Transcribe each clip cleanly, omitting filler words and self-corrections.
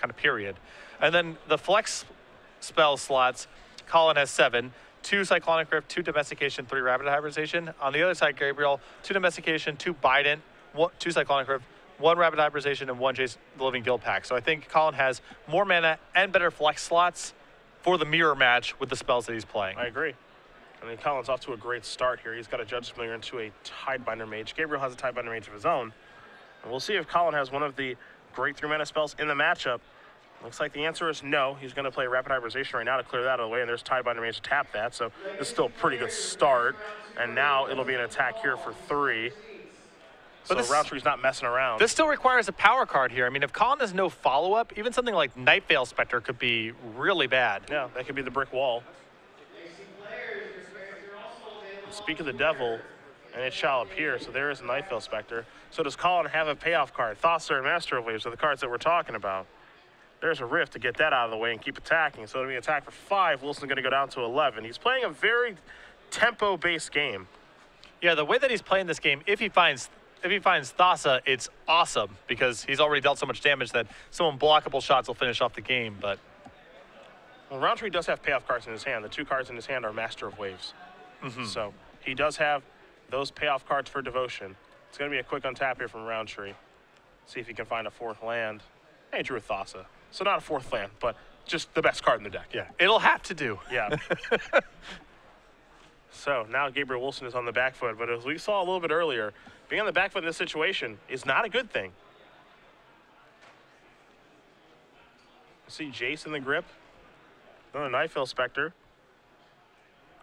kind of period. And then the flex spell slots, Collin has 7. 2 Cyclonic Rift, 2 Domestication, 3 Rapid Hybridization. On the other side, Gabriel, 2 Domestication, 2 Bident, 2 Cyclonic Rift, 1 Rapid Hybridization, and 1 Jace the Living Guild Pack. So I think Collin has more mana and better flex slots for the mirror match with the spells that he's playing. I agree. I mean, Collin's off to a great start here. He's got a Judge's Familiar into a Tidebinder Mage. Gabriel has a Tidebinder Mage of his own. And we'll see if Collin has one of the great 3-mana spells in the matchup. Looks like the answer is no. He's going to play Rapid Hybridization right now to clear that out of the way, and there's Tidebinder Mage to tap that, so this is still a pretty good start. And now it'll be an attack here for 3. So Rountree's not messing around. This still requires a power card here. I mean, if Collin has no follow-up, even something like Nightveil Spectre could be really bad. Yeah, that could be the brick wall. Speak of the devil, and it shall appear. So there is a Nightveil Spectre. So does Collin have a payoff card? Thasser and Master of Waves are the cards that we're talking about. There's a Rift to get that out of the way and keep attacking. So it'll be an attack for 5. Wilson's going to go down to 11. He's playing a very tempo-based game. Yeah, the way that he's playing this game, if he finds Thassa, it's awesome because he's already dealt so much damage that some unblockable shots will finish off the game. But well, Rountree does have payoff cards in his hand. The 2 cards in his hand are Master of Waves. So he does have those payoff cards for Devotion. It's going to be a quick untap here from Rountree. See if he can find a 4th land. Hey, he drew a Thassa. So not a 4th land, but just the best card in the deck. Yeah, it'll have to do. Yeah. So now Gabriel Wilson is on the back foot, but as we saw a little bit earlier, being on the back foot in this situation is not a good thing. See Jace in the grip. Another Nightveil Spectre.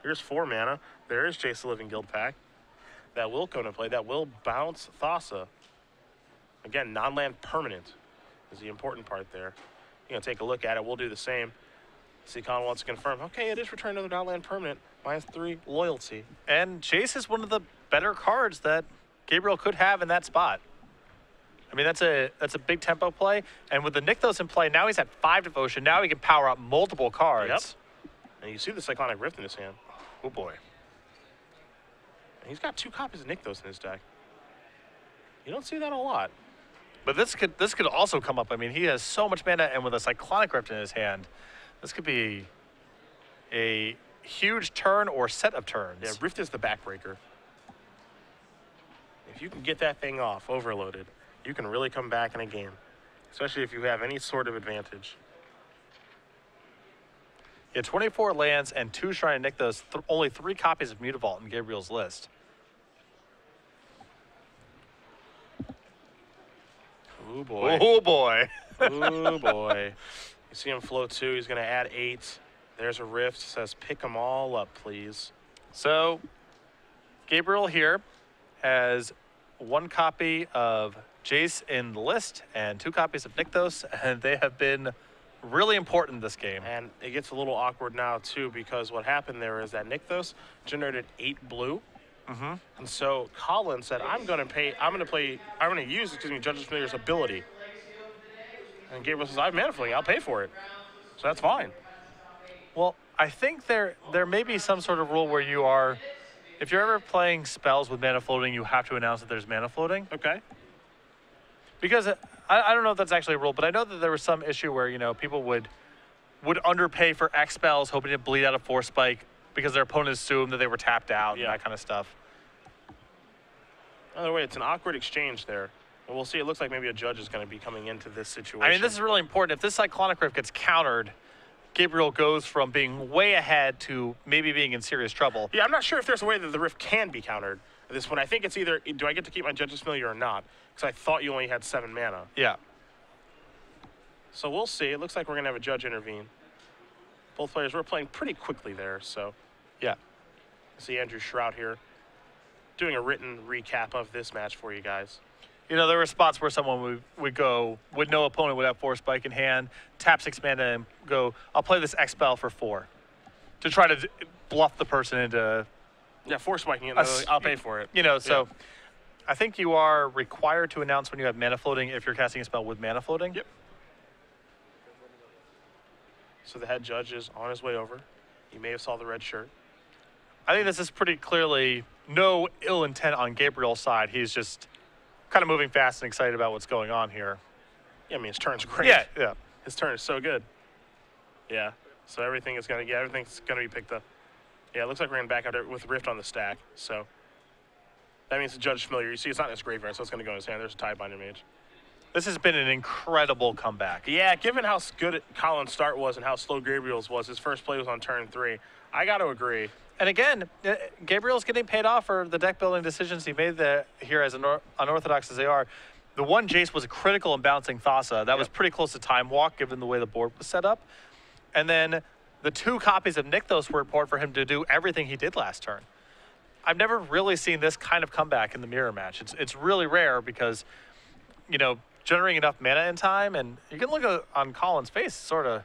Here's 4 mana. There is Jace the Living Guild Pack. That will come into play. That will bounce Thassa. Again, non-land permanent is the important part there. You're going to take a look at it. We'll do the same. See, Collin wants to confirm. Okay, it is returned to the non-land permanent. -3 loyalty. And Jace is one of the better cards that Gabriel could have in that spot. I mean, that's a big tempo play. And with the Nykthos in play, now he's at 5 Devotion. Now he can power up multiple cards. Yep. And you see the Cyclonic Rift in his hand. Oh, boy. And he's got 2 copies of Nykthos in his deck. You don't see that a lot. But this could also come up. I mean, he has so much mana, and with a Cyclonic Rift in his hand, this could be a huge turn or set of turns. Yeah, Rift is the backbreaker. If you can get that thing off, overloaded, you can really come back in a game, especially if you have any sort of advantage. Yeah, 24 lands and 2 Shrine of Nykthos, only 3 copies of Mutavault in Gabriel's list. Oh, boy. Oh, boy. Oh, boy. You see him flow 2. He's going to add 8. There's a Rift. Says, pick them all up, please. So, Gabriel here has 1 copy of Jace in the list and 2 copies of Nykthos, and they have been really important in this game. And it gets a little awkward now, too, because what happened there is that Nykthos generated 8 blue. And so Collin said, I'm going to use, Judge's Familiar's ability. And Gabriel says, I have mana floating, I'll pay for it. So that's fine. Well, I think there may be some sort of rule where you are, if you're ever playing spells with mana floating, you have to announce that there's mana floating. Okay. Because I don't know if that's actually a rule, but I know that there was some issue where, people would underpay for X spells, hoping to bleed out a Force Spike because their opponent assumed that they were tapped out and that kind of stuff. Either way, it's an awkward exchange there. But we'll see. It looks like maybe a judge is going to be coming into this situation. I mean, this is really important. If this Cyclonic Rift gets countered, Gabriel goes from being way ahead to maybe being in serious trouble. Yeah, I'm not sure if there's a way that the Rift can be countered at this point. I think it's either, do I get to keep my Judge's Familiar or not? Because I thought you only had 7 mana. Yeah. So we'll see. It looks like we're going to have a judge intervene. Both players were playing pretty quickly there, so. Yeah. See Andrew Shroud here doing a written recap of this match for you guys. There were spots where someone would go, with no opponent would have Force Spike in hand, tap 6 mana and go, I'll play this X spell for 4 to try to bluff the person into. Yeah, Force Spiking it. I'll pay for it. So I think you are required to announce when you have mana floating if you're casting a spell with mana floating. Yep. So the head judge is on his way over. You may have saw the red shirt. I think this is pretty clearly no ill intent on Gabriel's side. He's just kind of moving fast and excited about what's going on here. Yeah, I mean, his turn's great. Yeah. His turn is so good. Yeah. So everything's gonna be picked up. Yeah, it looks like we're gonna back out with Rift on the stack. So that means the judge is familiar. You see, it's not in his graveyard, so it's gonna go in his hand. There's a Tidebinder Mage. This has been an incredible comeback. Yeah, given how good Collin's start was and how slow Gabriel's was, his first play was on turn 3. I got to agree. And again, Gabriel's getting paid off for the deck building decisions he made here, as unorthodox as they are. The one Jace was critical in bouncing Thassa. That was pretty close to Time Walk, given the way the board was set up. And then the 2 copies of Nykthos were important for him to do everything he did last turn. I've never really seen this kind of comeback in the mirror match. It's really rare because, you know, generating enough mana in time, and you can look on Collin's face, sort of,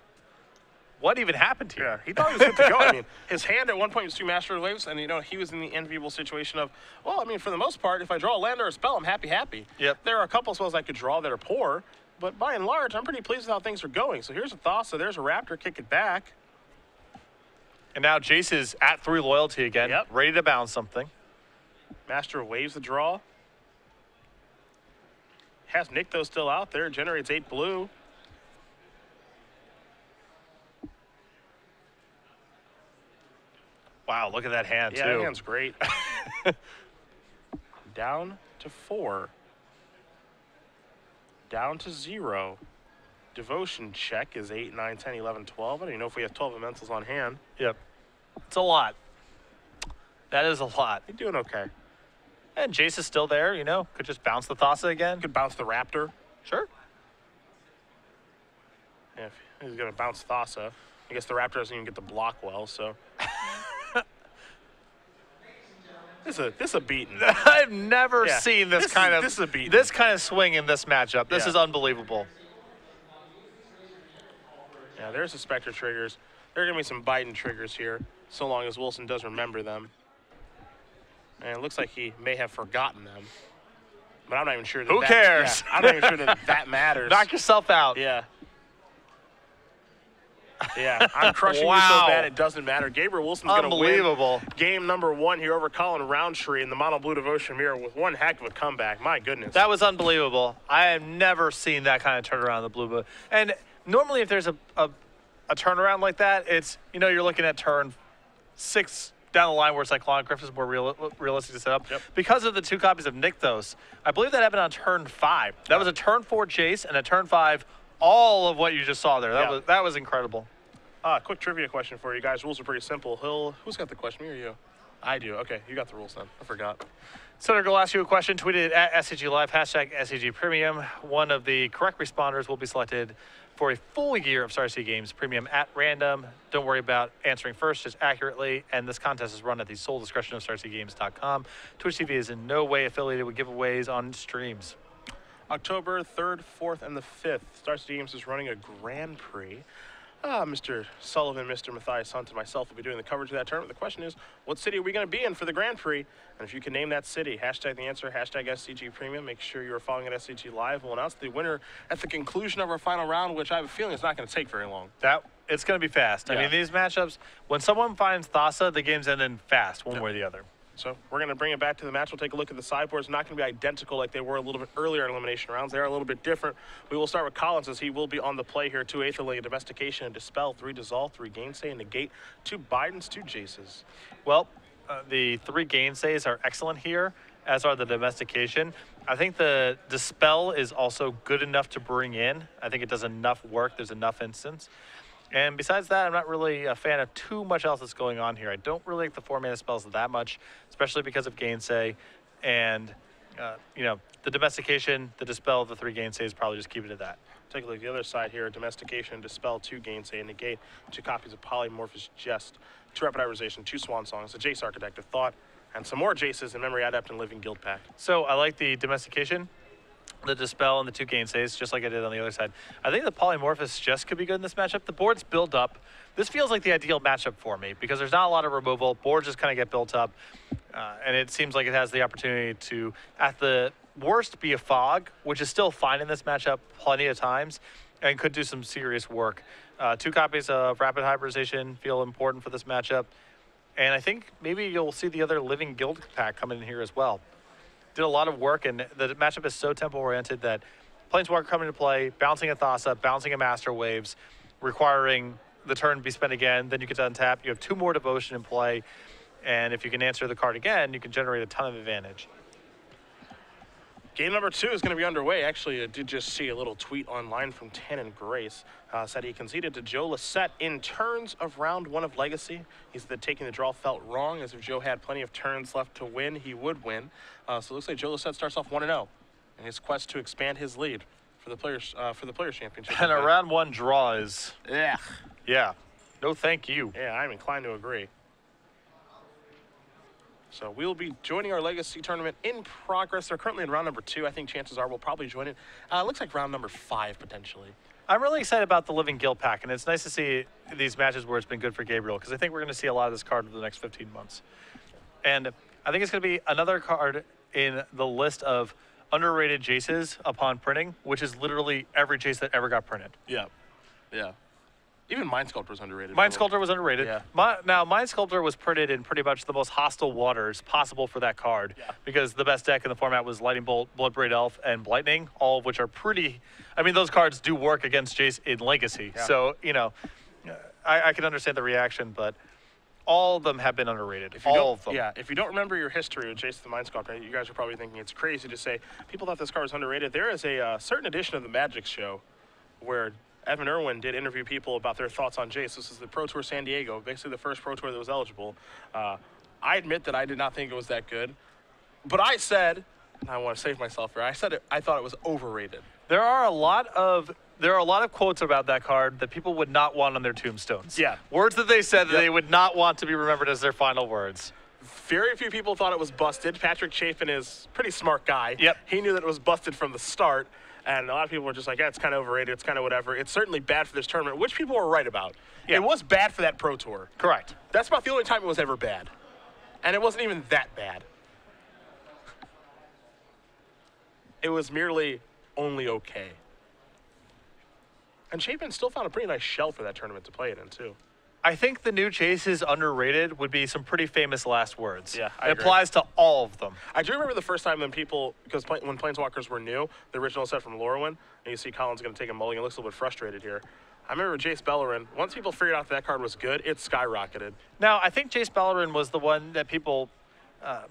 what even happened here? Yeah, he thought he was good to go. I mean, his hand at one point was 2 Master Waves, and, you know, he was in the enviable situation of, well, I mean, for the most part, if I draw a land or a spell, I'm happy. Yep. There are a couple spells I could draw that are poor, but by and large, I'm pretty pleased with how things are going. So here's a Thassa, there's a Raptor, kick it back. And now Jace is at 3 loyalty again, ready to bounce something. Master of Waves the draw. Has Nykthos still out there, generates 8 blue. Wow, look at that hand, yeah, too. Yeah, that hand's great. Down to 4. Down to 0. Devotion check is 8, 9, 10, 11, 12. I don't even know if we have 12 Elementals on hand. Yep. It's a lot. That is a lot. You're doing okay. And Jace is still there, you know. Could just bounce the Thassa again. Could bounce the Raptor. Sure. Yeah, if he's going to bounce Thassa. I guess the Raptor doesn't even get the block well, so. This is a beating. I've never seen this kind of swing in this matchup. This is unbelievable. Yeah, there's the Spectre triggers. There are going to be some Biden triggers here, so long as Wilson does remember them. And it looks like he may have forgotten them. But I'm not even sure that Who cares? Yeah, I'm not even sure that matters. Knock yourself out. Yeah. Yeah, I'm crushing you so bad it doesn't matter. Gabriel Wilson's going to win game number 1 here over Collin Rountree in the Mono Blue Devotion Mirror with one heck of a comeback. My goodness. That was unbelievable. I have never seen that kind of turnaround in the blue. And normally if there's a turnaround like that, it's, you know, you're looking at turn 6 down the line where Cyclonic Rift is more realistic to set up. Yep. Because of the 2 copies of Nykthos, I believe that happened on turn 5. That was a turn 4 Jace and a turn 5 all of what you just saw there. That was incredible. Quick trivia question for you guys. Rules are pretty simple. Who's got the question, me or you? I do. Okay, you got the rules then. I forgot. Senator will ask you a question. Tweet it at SCG Live, hashtag SCG Premium. One of the correct responders will be selected for a full year of Star City Games Premium at random. Don't worry about answering first, just accurately. And this contest is run at the sole discretion of StarCityGames.com. Twitch TV is in no way affiliated with giveaways on streams. October 3rd, 4th, and the 5th, Star City Games is running a Grand Prix. Mr. Sullivan, Mr. Matthias Hunt, and myself will be doing the coverage of that tournament. The question is, what city are we going to be in for the Grand Prix? And if you can name that city, hashtag the answer, hashtag SCG Premium. Make sure you are following at SCG Live. We'll announce the winner at the conclusion of our final round, which I have a feeling is not going to take very long. It's going to be fast. I mean, these matchups, when someone finds Thassa, the game's ending fast, one way or the other. So we're going to bring it back to the match. We'll take a look at the sideboards. Not going to be identical like they were a little bit earlier in elimination rounds. They are a little bit different. We will start with Collins as he will be on the play here. 2 Aetherling, Domestication, and Dispel, 3 Dissolve, 3 Gainsay, and Negate, 2 Bidens, 2 Jaces. Well, the 3 Gainsays are excellent here, as are the Domestication. I think the Dispel is also good enough to bring in. I think it does enough work. There's enough instance. And besides that, I'm not really a fan of too much else that's going on here. I don't really like the 4-mana spells that much, especially because of Gainsay. And, you know, the Domestication, the Dispel, the 3 Gainsays, probably just keep it at that. Take a look at the other side here. Domestication, Dispel, 2 Gainsay, and Negate, 2 copies of Polymorphous Jest, 2 Rapidization, 2 Swan Songs, a Jace Architect of Thought, and some more Jaces in Memory Adept and Living Guild Pack. So I like the Domestication, the Dispel, and the 2 Gainsays, just like I did on the other side. I think the Polymorphous just could be good in this matchup. The board's built up. This feels like the ideal matchup for me because there's not a lot of removal. Boards just kind of get built up, and it seems like it has the opportunity to, at the worst, be a fog, which is still fine in this matchup plenty of times, and could do some serious work. 2 copies of Rapid Hybridization feel important for this matchup, and I think maybe you'll see the other Living Guild pack coming in here as well. Did a lot of work, and the matchup is so tempo-oriented that Planeswalker coming into play, bouncing a Thassa, bouncing a Master Waves, requiring the turn to be spent again. Then you get to untap. You have 2 more Devotion in play. And if you can answer the card again, you can generate a ton of advantage. Game number 2 is going to be underway. Actually, I did just see a little tweet online from Tannen Grace. Said he conceded to Joe Lissette in turns of round 1 of Legacy. He said that taking the draw felt wrong, as if Joe had plenty of turns left to win, he would win. So it looks like Joe Lissette starts off 1-0 in his quest to expand his lead for the Players Championship. And a round 1 draw is... Yeah. Yeah. No thank you. Yeah, I'm inclined to agree. So we'll be joining our Legacy tournament in progress. They're currently in round number 2. I think chances are we'll probably join it. Looks like round number 5 potentially. I'm really excited about the Living Guild pack, and it's nice to see these matches where it's been good for Gabriel, because I think we're going to see a lot of this card over the next 15 months. And I think it's going to be another card in the list of underrated Jaces upon printing, which is literally every Jace that ever got printed. Yeah. Yeah. Even Mind Sculptor was underrated. Mind Sculptor was underrated. Yeah. Now, Mind Sculptor was printed in pretty much the most hostile waters possible for that card, because the best deck in the format was Lightning Bolt, Bloodbraid Elf, and Blightning, all of which are pretty... I mean, those cards do work against Jace in Legacy. Yeah. So, you know, I can understand the reaction, but all of them have been underrated. All of them. Yeah, if you don't remember your history with Jace the Mind Sculptor, you guys are probably thinking it's crazy to say people thought this card was underrated. There is a certain edition of the Magic Show where Evan Irwin did interview people about their thoughts on Jace. This is the Pro Tour San Diego, basically the first Pro Tour that was eligible. I admit that I did not think it was that good, but I said, and I want to save myself here, I said I thought it was overrated. There are a lot of quotes about that card that people would not want on their tombstones. Yeah. Words that they said that they would not want to be remembered as their final words. Very few people thought it was busted. Patrick Chapin is a pretty smart guy. Yep. He knew that it was busted from the start. And a lot of people were just like, yeah, it's kind of overrated. It's kind of whatever. It's certainly bad for this tournament, which people were right about. Yeah. It was bad for that Pro Tour. Correct. That's about the only time it was ever bad. And it wasn't even that bad. It was merely only okay. And Chapin still found a pretty nice shell for that tournament to play it in, too. I think the new Jaces underrated would be some pretty famous last words. Yeah, It applies to all of them. I do remember the first time when people, because when Planeswalkers were new, the original set from Lorwyn, and you see Collin's going to take a mulligan, looks a little bit frustrated here. I remember Jace Bellerin, once people figured out that card was good, it skyrocketed. Now, I think Jace Bellerin was the one that people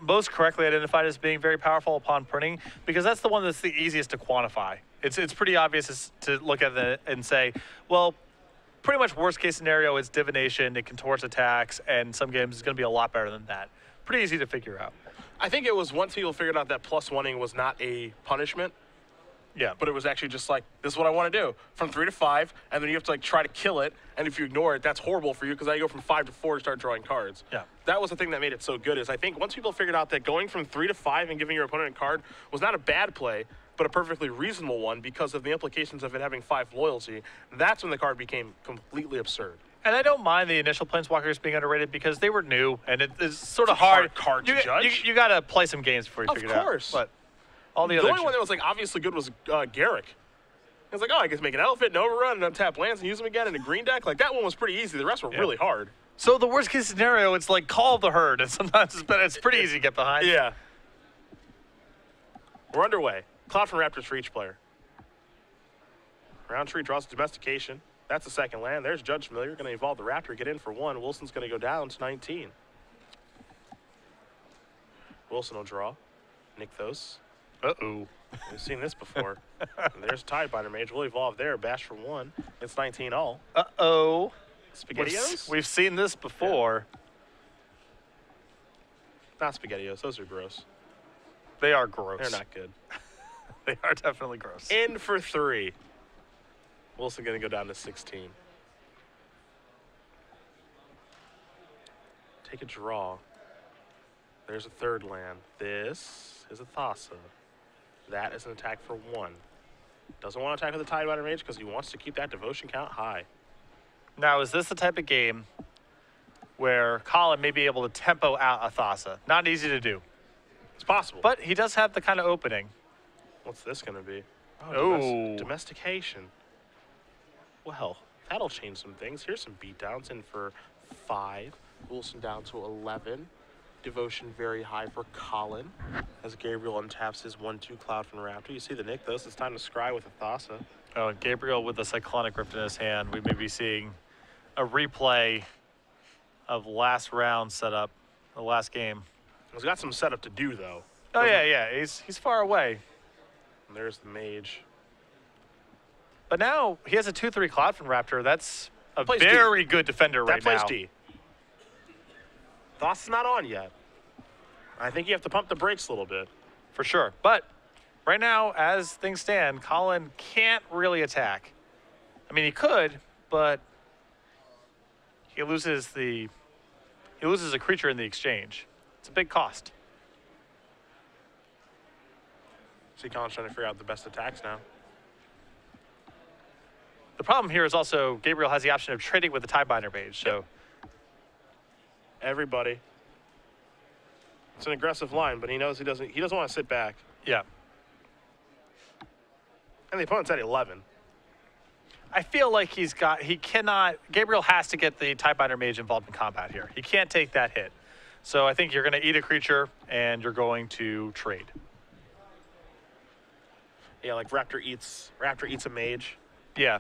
most correctly identified as being very powerful upon printing, because that's the one that's the easiest to quantify. It's pretty obvious to look at it and say, well, pretty much worst case scenario is divination, it contorts attacks, and some games is going to be a lot better than that. Pretty easy to figure out. I think it was once people figured out that +1ing was not a punishment. Yeah. But it was actually just like, this is what I want to do. From 3 to 5, and then you have to like try to kill it, and if you ignore it, that's horrible for you, because now you go from 5 to 4 to start drawing cards. Yeah. That was the thing that made it so good, is I think once people figured out that going from 3 to 5 and giving your opponent a card was not a bad play, but a perfectly reasonable one because of the implications of it having 5 loyalty, that's when the card became completely absurd. And I don't mind the initial Planeswalkers being underrated because they were new, and it's sort of It's a hard hard. card to judge. You got to play some games before you figure it out. Of course. But all the The other only one that was like obviously good was Garrick. It was like, oh, I guess make an elephant, an overrun, and untap lands and use them again in a green deck. Like, that one was pretty easy. The rest were really hard. So the worst case scenario, it's like Call of the Herd, and sometimes it's pretty easy to get behind. Yeah. We're underway. Cloud from Raptors for each player. Rountree draws Domestication. That's the second land. There's Judge Familiar. Going to evolve the Raptor, get in for 1. Wilson's going to go down to 19. Wilson will draw. Nykthos. Uh-oh. We've seen this before. There's Tidebinder Mage. We'll evolve there. Bash for 1. It's 19 all. Uh-oh. SPGDALs? We've seen this before. Not SPGDALs. Those are gross. They are gross. They're not good. They are definitely gross. In for 3. Wilson going to go down to 16. Take a draw. There's a third land. This is a Thassa. That is an attack for 1. Doesn't want to attack with the Tidebinder Mage because he wants to keep that devotion count high. Now, is this the type of game where Collin may be able to tempo out a Thassa? Not easy to do. It's possible. But he does have the kind of opening. What's this going to be? Oh. Domestication. Well, that'll change some things. Here's some beatdowns in for 5. Wilson down to 11. Devotion very high for Collin as Gabriel untaps his 1-2 Cloud from Rountree. You see the Nick, though, so it's time to scry with a Thassa. Oh, and Gabriel with the Cyclonic Rift in his hand. We may be seeing a replay of last round setup, the last game. He's got some setup to do, though. Oh, yeah. He's far away. And there's the Mage. But now he has a 2-3 Cloud from Raptor. That's a Plays very good defender right now. That plays D. Thassa's not on yet. I think you have to pump the brakes a little bit. For sure. But right now, as things stand, Collin can't really attack. I mean, he could, but he loses a creature in the exchange. It's a big cost. See, Collin's trying to figure out the best attacks now. The problem here is also Gabriel has the option of trading with the Tiebinder Mage, so. Yep. Everybody. It's an aggressive line, but he knows he doesn't want to sit back. Yeah. And the opponent's at 11. I feel like Gabriel has to get the Tiebinder Mage involved in combat here. He can't take that hit. So I think you're going to eat a creature and you're going to trade. Yeah, like Raptor eats a mage. Yeah.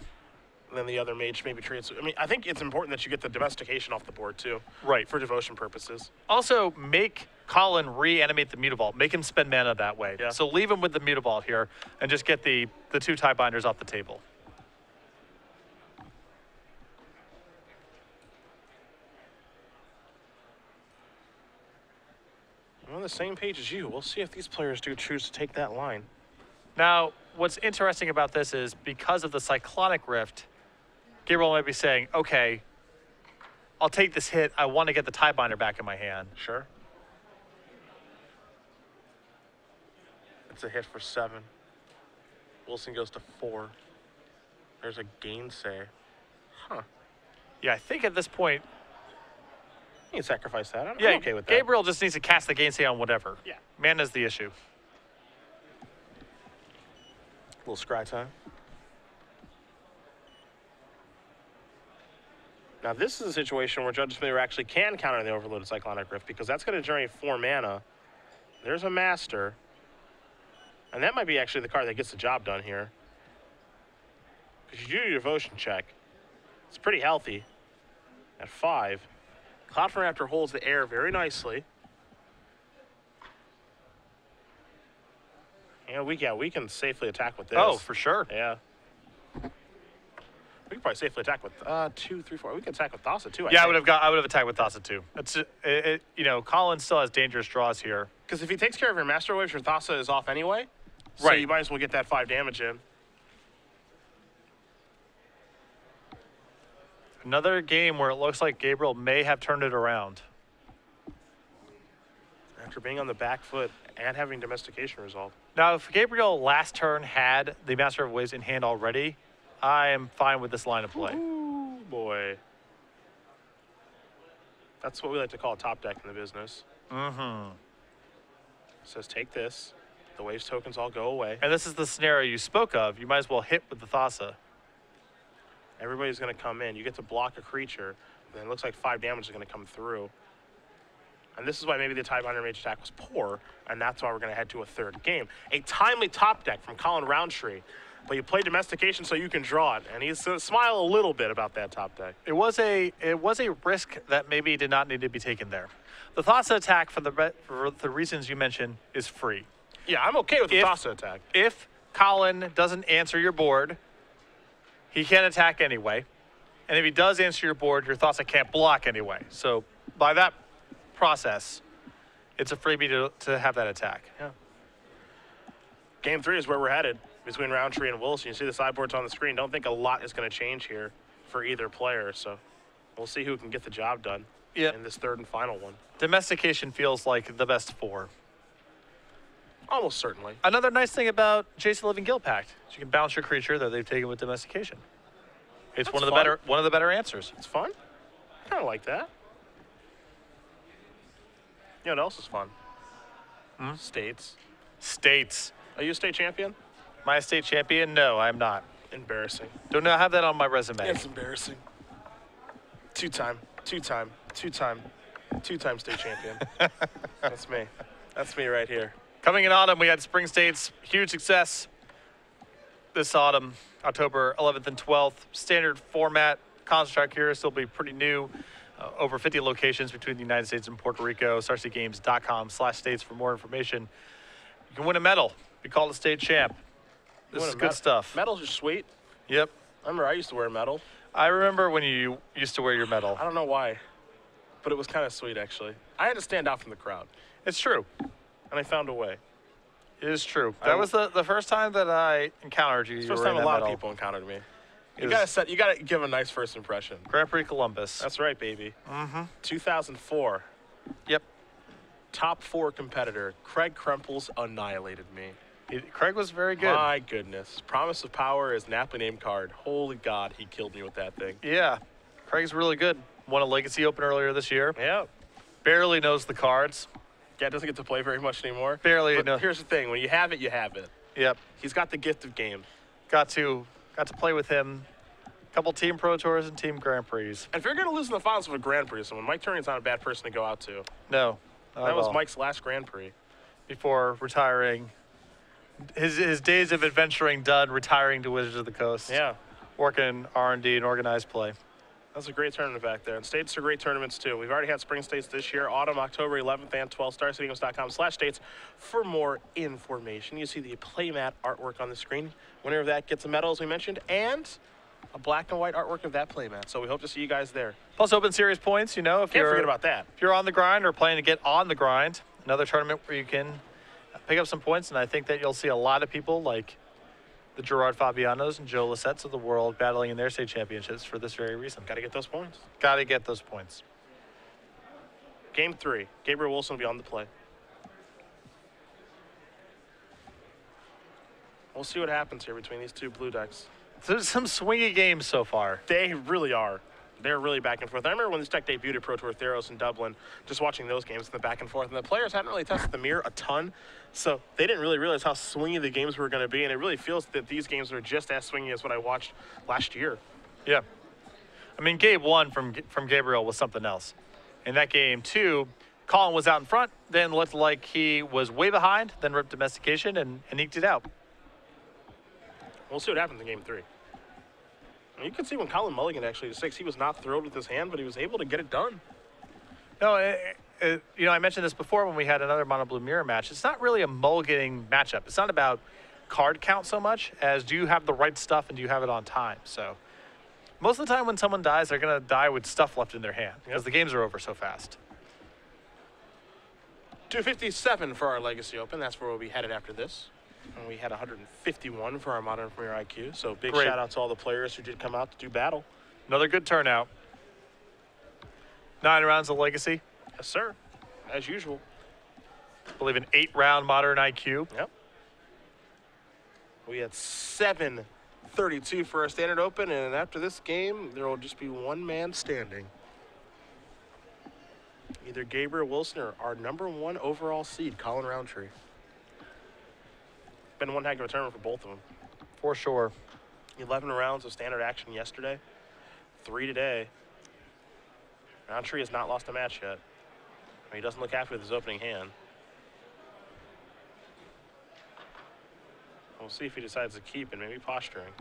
And then the other mage maybe trades. I mean, I think it's important that you get the domestication off the board too. Right. For devotion purposes. Also, make Collin reanimate the Mutavault. Make him spend mana that way. Yeah. So leave him with the Mutavault here and just get the 2 Tiebinders off the table. I'm on the same page as you. We'll see if these players do choose to take that line. Now, what's interesting about this is because of the Cyclonic Rift, Gabriel might be saying, okay, I'll take this hit. I want to get the Tiebinder back in my hand. Sure. It's a hit for 7. Wilson goes to 4. There's a gainsay. Huh. Yeah, I think at this point, You can sacrifice that. I'm yeah, okay with that. Gabriel just needs to cast the gainsay on whatever. Yeah. Mana's the issue. A little scry time. Now this is a situation where Judge Familiar actually can counter the overloaded Cyclonic Rift because that's going to generate 4 mana. There's a Master. And that might be actually the card that gets the job done here. Because you do your devotion check. It's pretty healthy. At 5. Cloud from Raptor holds the air very nicely. And we can safely attack with this. Oh, for sure. Yeah. We could probably safely attack with 2, 3, 4. We can attack with Thassa too. I would have attacked with Thassa too. It's Collin still has dangerous draws here. Because if he takes care of your Master Waves, your Thassa is off anyway. So Right. you might as well get that 5 damage in. Another game where it looks like Gabriel may have turned it around. After being on the back foot and having domestication resolved. Now, if Gabriel last turn had the Master of Waves in hand already, I am fine with this line of play. Ooh, boy. That's what we like to call a top deck in the business. Mm-hmm. Says take this. The Waves tokens all go away. And this is the scenario you spoke of. You might as well hit with the Thassa. Everybody's going to come in. You get to block a creature. Then it looks like 5 damage is going to come through. And this is why maybe the Tiebinder Mage attack was poor, and that's why we're going to head to a third game. A timely top deck from Collin Rountree. But you play Domestication so you can draw it, and he's smile a little bit about that top deck. It was a risk that maybe did not need to be taken there. The Thassa attack, for the reasons you mentioned, is free. Yeah, I'm okay with the Thassa attack. If Collin doesn't answer your board, he can attack anyway. And if he does answer your board, your Thassa can't block anyway. So by that process, it's a freebie to have that attack. Yeah. Game 3 is where we're headed between Rountree and Wilson. You see the sideboards on the screen. Don't think a lot is going to change here for either player. So we'll see who can get the job done in this third and final one. Domestication feels like the best 4. Almost certainly. Another nice thing about Jason Living Guild Pact is you can bounce your creature that they've taken with Domestication. It's That's one fun. of the better answers. It's fun. I kind of like that. You know what else is fun? States. States. Are you a state champion? My state champion? No, I'm not. Embarrassing. Don't have that on my resume. It's embarrassing. Two-time. Two-time state champion. That's me. That's me right here. Coming in autumn, we had Spring State's huge success this autumn, October 11th and 12th. Standard format. Construct here still be pretty new. Over 50 locations between the United States and Puerto Rico. StarCityGames.com/states for more information. You can win a medal. Be called a state champ. This is good stuff. Medals are sweet. Yep. I remember I used to wear a medal. I remember when you used to wear your medal. I don't know why, but it was kind of sweet, actually. I had to stand out from the crowd, It's true. and I found a way. It is true. That was the first time that I encountered you. It's You the were first in time a that lot medal. of people encountered me. It You was gotta give a nice first impression. Grand Prix Columbus. That's right, baby. Mm-hmm. 2004. Yep. Top 4 competitor. Craig Krempels annihilated me. Craig was very good. My goodness. Promise of Power is an aptly named card. Holy God, he killed me with that thing. Yeah. Craig's really good. Won a Legacy Open earlier this year. Yeah. Barely knows the cards. Yeah, doesn't get to play very much anymore. Barely. But No. here's the thing. When you have it, you have it. Yep. He's got the gift of game. Got to play with him. Couple Team Pro Tours and Team Grand Prix. And if you're going to lose in the finals of a Grand Prix, someone, Mike Turning's not a bad person to go out to. No. not That at was all. Mike's last Grand Prix. Before retiring. His days of adventuring done, retiring to Wizards of the Coast. Yeah. Working R&D and organized play. That's a great tournament back there. And states are great tournaments, too. We've already had spring states this year, autumn, October 11th and 12th. StarCityGames.com/states for more information. You see the playmat artwork on the screen. Winner of that gets a medal, as we mentioned, and a black and white artwork of that playmat. So we hope to see you guys there. Plus Open Series points, you know, if Can't you're forget about that. If you're on the grind or planning to get on the grind, another tournament where you can pick up some points, and I think that you'll see a lot of people like the Gerard Fabianos and Joe Lissettes of the world battling in their state championships for this very reason. Got to get those points. Got to get those points. Game 3. Gabriel Wilson will be on the play. We'll see what happens here between these two blue decks. There's some swingy games so far. They really are. They're really back and forth. I remember when this deck debuted at Pro Tour Theros in Dublin, just watching those games in the back and forth. And the players hadn't really tested the mirror a ton, so they didn't really realize how swingy the games were going to be. And it really feels that these games are just as swingy as what I watched last year. Yeah. I mean, game 1 from Gabriel was something else. In that game 2, Collin was out in front, then looked like he was way behind, then ripped Domestication and eked it out. We'll see what happens in game 3. You can see when Collin mulliganed actually to 6, he was not thrilled with his hand, but he was able to get it done. No, you know, I mentioned this before when we had another mono blue mirror match. It's not really a mulliganing matchup. It's not about card count so much as do you have the right stuff and do you have it on time. So most of the time when someone dies, they're going to die with stuff left in their hand because the games are over so fast. 257 for our Legacy Open. That's where we'll be headed after this. And we had 151 for our Modern Premier IQ. So big Great. shout out to all the players who did come out to do battle. Another good turnout. 9 rounds of Legacy. Yes, sir. As usual. I believe an 8-round Modern IQ. Yep. We had 732 for our Standard Open, and after this game, there will just be one man standing. Either Gabriel Wilson or our #1 overall seed, Collin Rountree. Been one heck of a tournament for both of them. For sure. 11 rounds of standard action yesterday, 3 today. Rountree has not lost a match yet. I mean, he doesn't look happy with his opening hand. We'll see if he decides to keep and maybe posturing.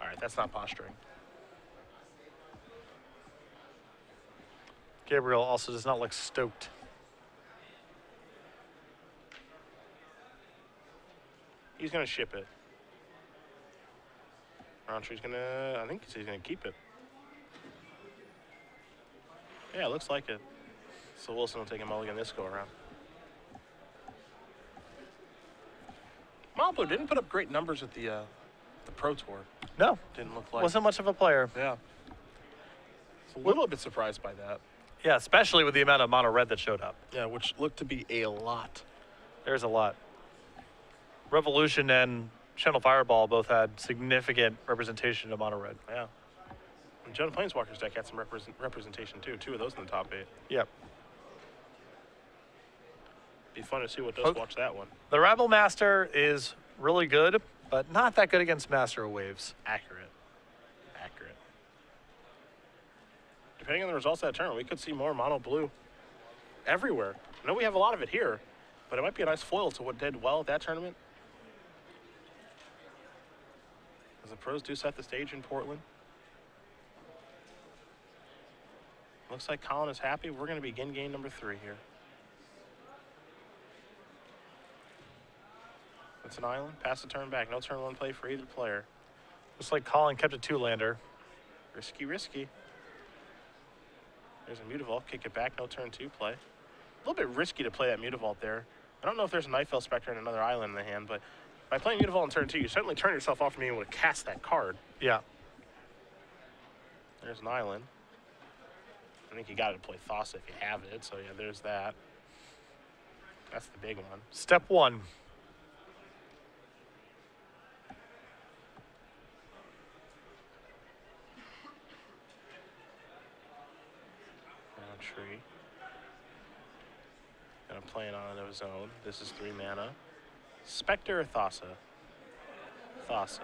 All right, that's not posturing. Gabriel also does not look stoked. He's going to ship it. Rountree's going to, I think he's going to keep it. Yeah, it looks like it. So Wilson will take a mulligan this go around. Malpo didn't put up great numbers at the Pro Tour. No. Didn't look like. Wasn't much of a player. Yeah. A little bit surprised by that. Yeah, especially with the amount of mono red that showed up. Yeah, which looked to be a lot. There's a lot. Revolution and Channel Fireball both had significant representation of mono red. Yeah. And John Planeswalker's deck had some representation too. 2 of those in the top 8. Yep. Be fun to see what does watch that one. The Rabble Master is really good, but not that good against Master of Waves. Accurate. Accurate. depending on the results of that tournament, we could see more mono blue everywhere. I know we have a lot of it here, but it might be a nice foil to what did well at that tournament. As the pros do set the stage in Portland. Looks like Collin is happy. We're going to begin game number 3 here. It's an island. Pass the turn back. No turn 1 play for either player. Looks like Collin kept a 2-lander. Risky, risky. There's a Mutavault. Kick it back. No turn 2 play. A little bit risky to play that Mutavault there. I don't know if there's a Nightveil Spectre and another island in the hand, but by playing Mutavault in turn 2, you certainly turn yourself off from being able to cast that card. Yeah. There's an island. I think you got to play Thassa if you have it, so yeah, there's that. That's the big one. Step 1. Rountree. And I'm playing on his own. This is 3 mana. Spectre or Thassa? Thassa.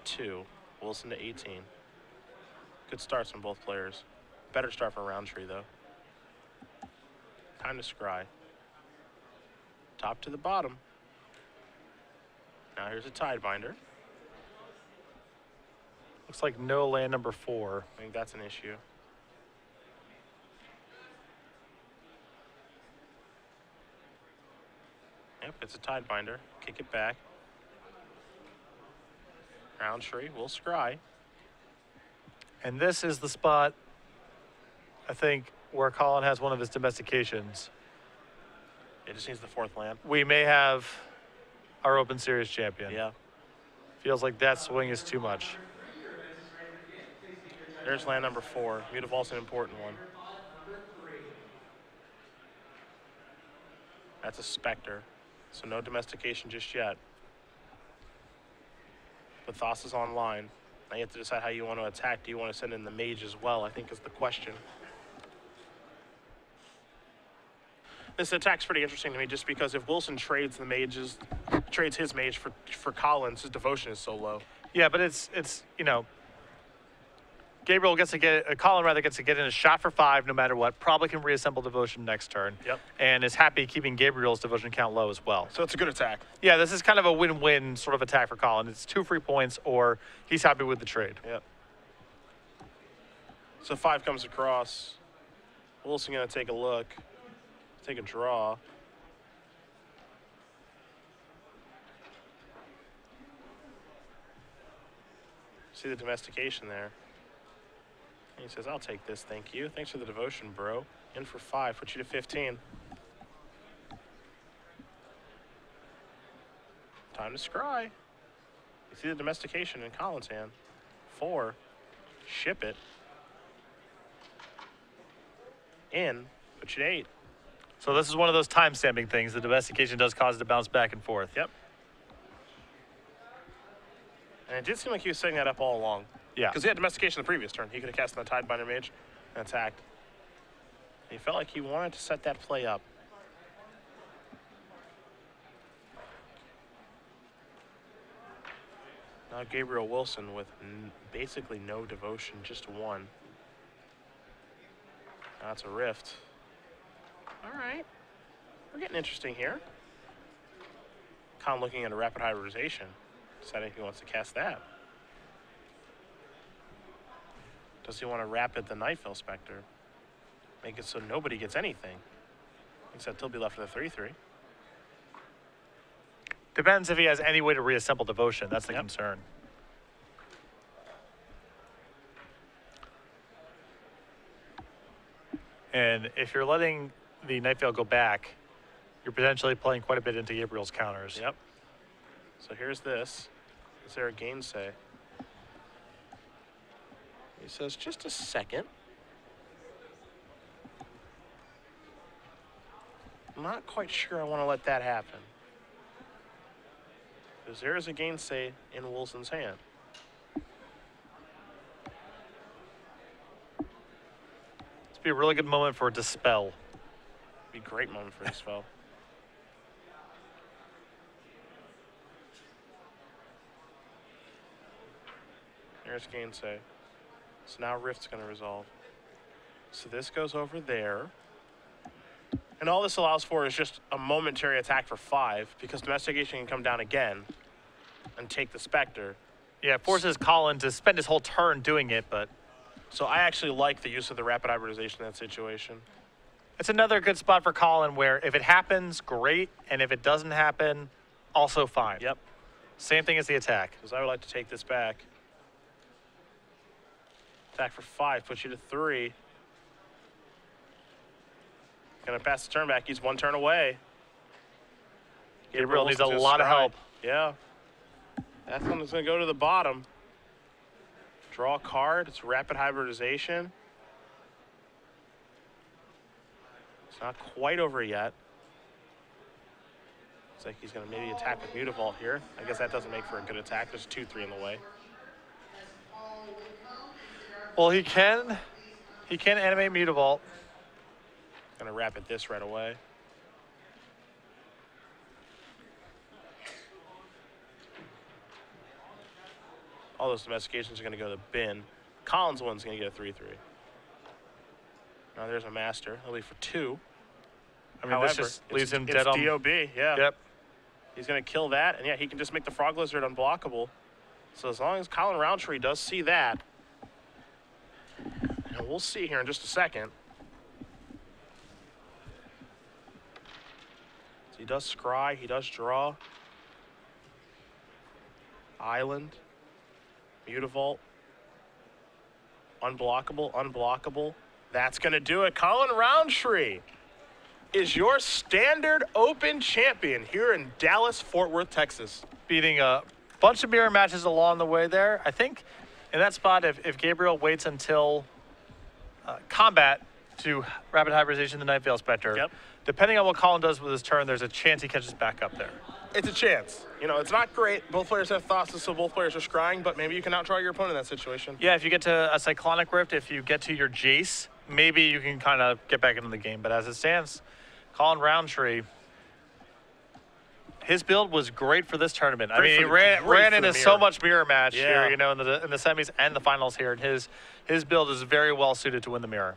2. Wilson to 18. Good starts from both players. Better start for Rountree, though. Time to scry. Top to the bottom. Now here's a Tidebinder. Looks like no land number 4. I think that's an issue. Yep, it's a Tidebinder. Kick it back. Rountree will scry. And this is the spot, I think, where Collin has one of his domestications. It just needs the 4th land. We may have our Open Series champion. Yeah. Feels like that swing is too much. There's land number 4. Mutavault's an important one. That's a Spectre, so no domestication just yet. But Thassa's online. Now you have to decide how you want to attack. Do you want to send in the mage as well, I think is the question. This attack's pretty interesting to me just because if Wilson trades the mages, trades his mage for Collins, his devotion is so low. Yeah, but it's you know, Gabriel gets to get, Collin rather gets to get in a shot for 5 no matter what, probably can reassemble devotion next turn. Yep. And is happy keeping Gabriel's devotion count low as well. So it's a good attack. Yeah, this is kind of a win-win sort of attack for Collin. It's 2 free points or he's happy with the trade. Yep. So 5 comes across. Wilson gonna take a look, take a draw. See the domestication there. And he says, I'll take this, thank you. Thanks for the devotion, bro. In for 5, put you to 15. Time to scry. You see the domestication in Collin's hand. 4, ship it. In, put you to 8. So this is one of those time-stamping things. The domestication does cause it to bounce back and forth. Yep. And it did seem like he was setting that up all along. Yeah. Because he had domestication the previous turn. He could have cast on the Tidebinder Mage and attacked. He felt like he wanted to set that play up. Now Gabriel Wilson with basically no devotion, just 1. That's a rift. All right. We're getting interesting here. Collin looking at a rapid hybridization, deciding if he wants to cast that. Does he want to rapid the Nightveil Spectre? Make it so nobody gets anything, except he'll be left with a 3/3. Depends if he has any way to reassemble devotion. That's the Yep. concern. And if you're letting the Nightveil go back, you're potentially playing quite a bit into Gabriel's counters. Yep. So here's this. Is there a gainsay? He says, just a second. I'm not quite sure I want to let that happen. Because there is a gainsay in Wilson's hand. This would be a really good moment for a dispel. Be a great moment for dispel. There's gainsay. So now Rift's going to resolve. So this goes over there. And all this allows for is just a momentary attack for 5, because Domestication can come down again and take the Spectre. Yeah, it forces Collin to spend his whole turn doing it, but... So I actually like the use of the rapid hybridization in that situation. It's another good spot for Collin where if it happens, great, and if it doesn't happen, also fine. Yep. Same thing as the attack. Because I would like to take this back. Attack for 5, puts you to 3. Gonna pass the turn back. He's 1 turn away. Gabriel needs a lot of help. Yeah. That one is gonna go to the bottom. Draw a card. It's rapid hybridization. It's not quite over yet. Looks like he's gonna maybe attack with Mutavault here. I guess that doesn't make for a good attack. There's 2-3 in the way. Well, he can animate Mutavault. Gonna rapid this right away. All those domestications are gonna go to the bin. Collin's one's gonna get a 3-3. Now there's a master. He'll be for 2. I mean, However, this just leaves him it's dead on. DOB, yeah. Yep. He's gonna kill that, and yeah, he can just make the Frog Lizard unblockable. So as long as Collin Rountree does see that, and we'll see here in just a second. So he does scry, he does draw. Island. Mutavault. Unblockable, unblockable. That's gonna do it. Collin Rountree is your standard open champion here in Dallas, Fort Worth, Texas. Beating a bunch of mirror matches along the way there. I think in that spot, if Gabriel waits until combat to rapid hybridization the Night Veil Spectre, Yep. depending on what Collin does with his turn, there's a chance he catches back up there. It's a chance. You know, it's not great. Both players have Thassus, so both players are scrying, but maybe you can outdraw your opponent in that situation. Yeah, if you get to a Cyclonic Rift, if you get to your Jace, maybe you can kind of get back into the game. But as it stands, Collin Rountree, his build was great for this tournament. I mean, he ran into so much mirror match here, you know, in the semis and the finals here. And his build is very well suited to win the mirror.